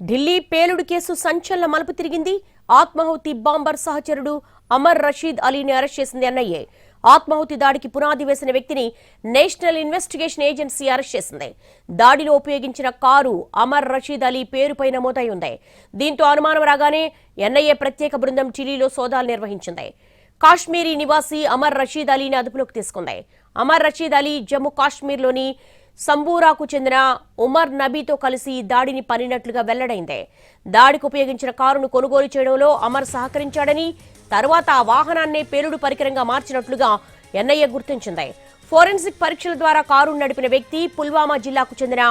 ఢిల్లీ పేలుడు కేసు సంచలన మలుపు తిరిగింది. ఆత్మాహుతి బాంబర్ సహచరుడు అమర్ రషీద్ అలీని అరెస్ట్ చేసింది ఎన్ఐఏ. ఆత్మాహుతి దాడికి పునాది వేసిన వ్యక్తిని నేషనల్ ఇన్వెస్టిగేషన్ ఏజెన్సీ అరెస్ట్ చేసింది. దాడిలో ఉపయోగించిన కారు అమర్ రషీద్ అలీ పేరుపై నమోదై ఉంది. దీంతో అనుమానం రాగానే ఎన్ఐఏ ప్రత్యేక బృందం ఢిల్లీలో సోదాలు నిర్వహించింది. కాశ్మీరీ నివాసి అమర్ రషీద్ అలీని అదుపులోకి తీసుకుంది. అమర్ రషీద్ అలీ జమ్మూ కాశ్మీర్లోని సంబూరాకు చెందిన ఉమర్ నబీతో కలిసి దాడిని పనినట్లుగా వెల్లడైంది. దాడికి ఉపయోగించిన కారును కొనుగోలు చేయడంలో అమర్ సహకరించాడని, తర్వాత ఆ వాహనాన్నే పేలుడు పరికరంగా మార్చినట్లుగా ఎన్ఐఏ గుర్తించింది. ఫోరెన్సిక్ పరీక్షల ద్వారా కారును నడిపిన వ్యక్తి పుల్వామా జిల్లాకు చెందిన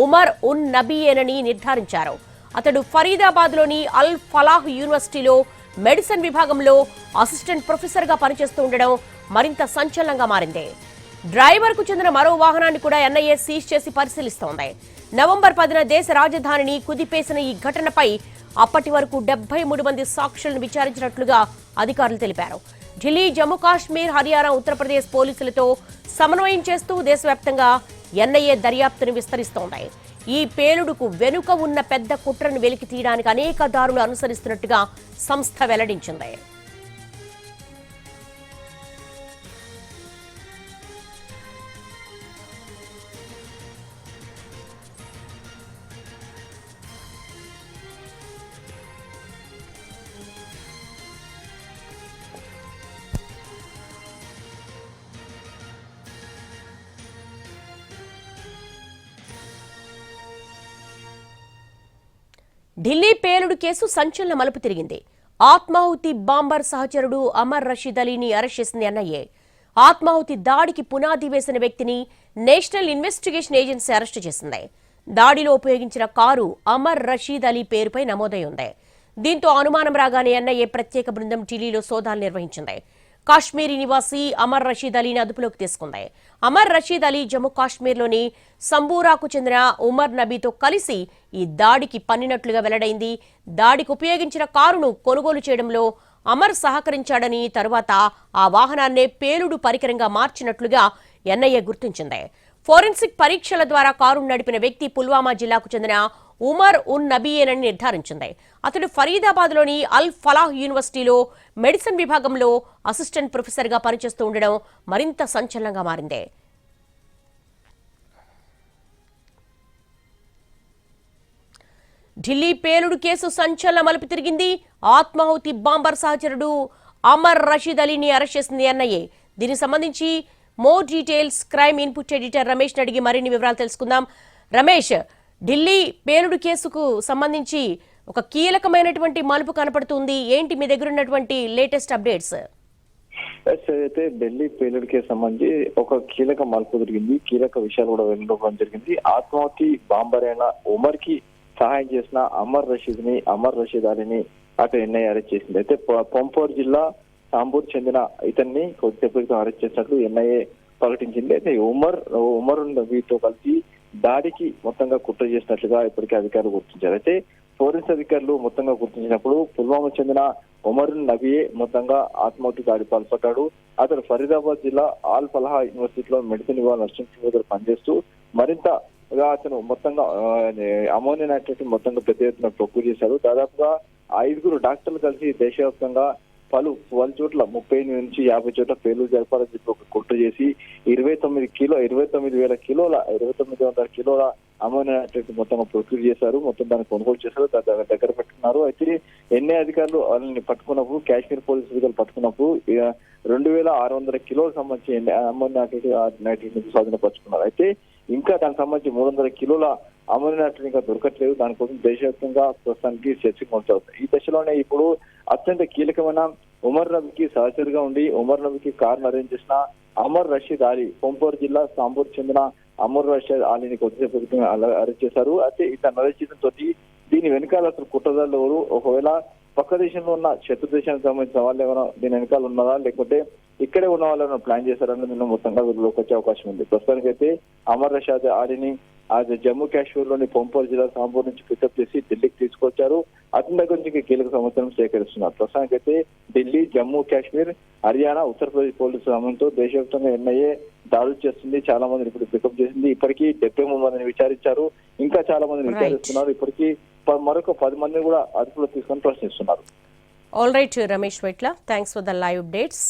ఉమర్ ఉన్ నబీయేనని నిర్ధారించారు. అతడు ఫరీదాబాద్లోని అల్ ఫలాహ్ యూనివర్సిటీలో మెడిసిన్ విభాగంలో అసిస్టెంట్ ప్రొఫెసర్గా పనిచేస్తూ ఉండడం మరింత సంచలనంగా మారింది. డ్రైవర్కు చెందిన మరో వాహనాన్ని కూడా ఎన్ఐఏ సీజ్ చేసి పరిశీలిస్తోంది. నవంబర్ 10న దేశ రాజధానిని కుదిపేసిన ఈ ఘటనపై అప్పటి వరకు 73 మంది సాక్షులను విచారించినట్లుగా అధికారులు తెలిపారు. ఢిల్లీ, జమ్మూ కాశ్మీర్, హర్యానా, ఉత్తరప్రదేశ్ పోలీసులతో సమన్వయం చేస్తూ దేశవ్యాప్తంగా ఎన్ఐఏ దర్యాప్తును విస్తరిస్తోంది. ఈ పేలుడుకు వెనుక ఉన్న పెద్ద కుట్రను వెలికి తీయడానికి అనేక దారులు అనుసరిస్తున్నట్టుగా సంస్థ వెల్లడించింది. ఢిల్లీ పేలుడు కేసు సంచలన మలుపు తిరిగింది. ఆత్మాహుతి బాంబర్ సహచరుడు అమర్ రషీద్ అలీని అరెస్ట్ చేసింది ఎన్ఐఏ. ఆత్మాహుతి దాడికి పునాది వేసిన వ్యక్తిని నేషనల్ ఇన్వెస్టిగేషన్ ఏజెన్సీ అరెస్టు చేసింది. దాడిలో ఉపయోగించిన కారు అమర్ రషీద్ అలీ పేరుపై నమోదై ఉంది. దీంతో అనుమానం రాగానే ఎన్ఐఏ ప్రత్యేక బృందం ఢిల్లీలో సోదాలు నిర్వహించింది. కాశ్మీరీ నివాసి అమర్ రషీద్ అలీని అదుపులోకి తీసుకుంది. అమర్ రషీద్ అలీ జమ్మూ కాశ్మీర్లోని సంబూరాకు చెందిన ఉమర్ నబీతో కలిసి ఈ దాడికి పన్నినట్లుగా వెల్లడైంది. దాడికి ఉపయోగించిన కారును కొనుగోలు చేయడంలో అమర్ సహకరించాడని, తరువాత ఆ వాహనాన్నే పేలుడు పరికరంగా మార్చినట్లుగా ఎన్ఐఏ గుర్తించింది. ఫోరెన్సిక్ పరీక్షల ద్వారా కారును నడిపిన వ్యక్తి పుల్వామా జిల్లాకు చెందిన ఉమర్ ఉన్ నబీయేనని నిర్ధారించింది. అతడు ఫరీదాబాద్లోని అల్ ఫలాహ్ యూనివర్సిటీలో మెడిసిన్ విభాగంలో అసిస్టెంట్ ప్రొఫెసర్గా పనిచేస్తూ ఉండడం మరింత సంచలనంగా మారింది. ఢిల్లీ పేలుడు కేసు సంచలన మలుపు తిరిగింది. ఆత్మాహుతి బాంబర్ సహచరుడు అమర్ రషీద్ అలీని అరెస్ట్ చేసింది ఎన్ఐఏ. దీనికి సంబంధించి more details crime input editor Ramesh అడిగి మరిన్ని వివరాలు తెలుసుకుందాం. రమేష్, ఢిల్లీ పేలుడు కేసుకు సంబంధించి ఒక కీలకమైనటువంటి మలుపు కనపడుతుంది. ఏంటి మీ దగ్గర ఉన్నటువంటి లేటెస్ట్ అప్డేట్స్? అయితే ఢిల్లీ పేలుడు కేసు సంబంధించి ఒక కీలక మలుపు జరిగింది. కీలక విషయాలు కూడా వెలువడడం జరిగింది. ఆత్మాహుతి బాంబర్ అయిన ఉమర్ కి సహాయం చేసిన అమర్ రషీద్ అలీని అటు ఎన్ఐఏ అరెస్ట్ చేసింది. అయితే పొంపోర్ జిల్లా సాంబూర్ చెందిన ఇతన్ని కొద్దిసేపు క్రితం అరెస్ట్ చేసినట్లు ఎన్ఐఏ ప్రకటించింది. అయితే ఉమర్ నబీతో కలిసి దాడికి మొత్తంగా కుట్ర చేసినట్లుగా ఇప్పటికే అధికారులు గుర్తించారు. అయితే ఫోరెన్స్ అధికారులు మొత్తంగా గుర్తించినప్పుడు పుల్వామా చెందిన ఉమర్ నబీయే మొత్తంగా ఆత్మాహుతి దాడి పాల్పడ్డాడు. అతను ఫరీదాబాద్ జిల్లా ఆల్ ఫలాహ్ యూనివర్సిటీలో మెడిసిన్ విభాగం అసిస్టెంట్ పనిచేస్తూ మరింతగా అతను మొత్తంగా అమోనియా నైట్రేట్ మొత్తంగా పెద్ద ఎత్తున ప్రొక్యూర్ చేశారు. దాదాపుగా 5 డాక్టర్లు కలిసి దేశవ్యాప్తంగా పలు చోట్ల 30 నుంచి 50 చోట్ల పేలుడు జరపాలని చెప్పి ఒక కుట్ర చేసి 29,000 కిలోల అమోనియా నైట్రేట్ మొత్తంగా ప్రొక్యూర్ చేశారు. మొత్తం దాన్ని కొనుగోలు చేశారు, దగ్గర పెట్టుకున్నారు. అయితే ఎన్ఐఏ అధికారులు వాళ్ళని పట్టుకున్నప్పుడు, కాశ్మీర్ పోలీసు అధికారులు పట్టుకున్నప్పుడు 2,600 కిలోలకు సంబంధించి అమోనియా నైట్రేట్ స్వాధీనపరుచుకున్నారు. అయితే ఇంకా దానికి సంబంధించి 300 కిలోల అమోనియా నైట్రేట్ ఇంకా దొరకట్లేదు. దానికోసం దేశవ్యాప్తంగా ప్రస్తుతానికి చర్చ కొనసాగుతుంది. ఈ దశలోనే ఇప్పుడు అత్యంత కీలకమైన ఉమర్ నబీకి సహచరుగా ఉండి ఉమర్ నబీకి కారును అరేంజ్ చేసిన అమర్ రషీద్ అలీ, పొంపోర్ జిల్లా సాంబూర్ చెందిన అమర్ రషీద్ అలీని కొద్దిసేపు అరెస్ట్ చేశారు. అయితే ఇతను అరెస్ట్ చేయడంతో దీని వెనకాల అసలు కుట్రదారులు ఎవరు, ఒకవేళ పక్క దేశంలో ఉన్న శత్రు దేశానికి సంబంధించిన వాళ్ళు ఏమైనా దీని వెనకాల ఉన్నారా, లేకపోతే ఇక్కడే ఉన్న వాళ్ళు ప్లాన్ చేశారని నిన్న మొత్తంగా వీళ్ళకి వచ్చే అవకాశం ఉంది. ప్రస్తుతానికైతే అమర్ రషీద్ అలీని జమ్మూ కాశ్మీర్ లోని పొంపోర్ జిల్లా సాంబూర్ నుంచి పికప్ చేసి ఢిల్లీకి తీసుకొచ్చారు. అతని దగ్గర నుంచి కీలక సమాచారం సేకరిస్తున్నారు. ప్రస్తుతానికైతే ఢిల్లీ, జమ్మూ కాశ్మీర్, హర్యానా, ఉత్తరప్రదేశ్ పోలీసుల సమయంతో దేశవ్యాప్తంగా ఎన్ఐఏ దాడులు చేస్తుంది, చాలా మందిని ఇప్పుడు పికప్ చేసింది. ఇప్పటికీ 73 మందిని విచారించారు, ఇంకా చాలా మందిని విచారిస్తున్నారు. ఇప్పటికీ మరొక 10 మందిని కూడా అదుపులో తీసుకొని ప్రశ్నిస్తున్నారు. All right Ramesh Vaitla, thanks for the live updates.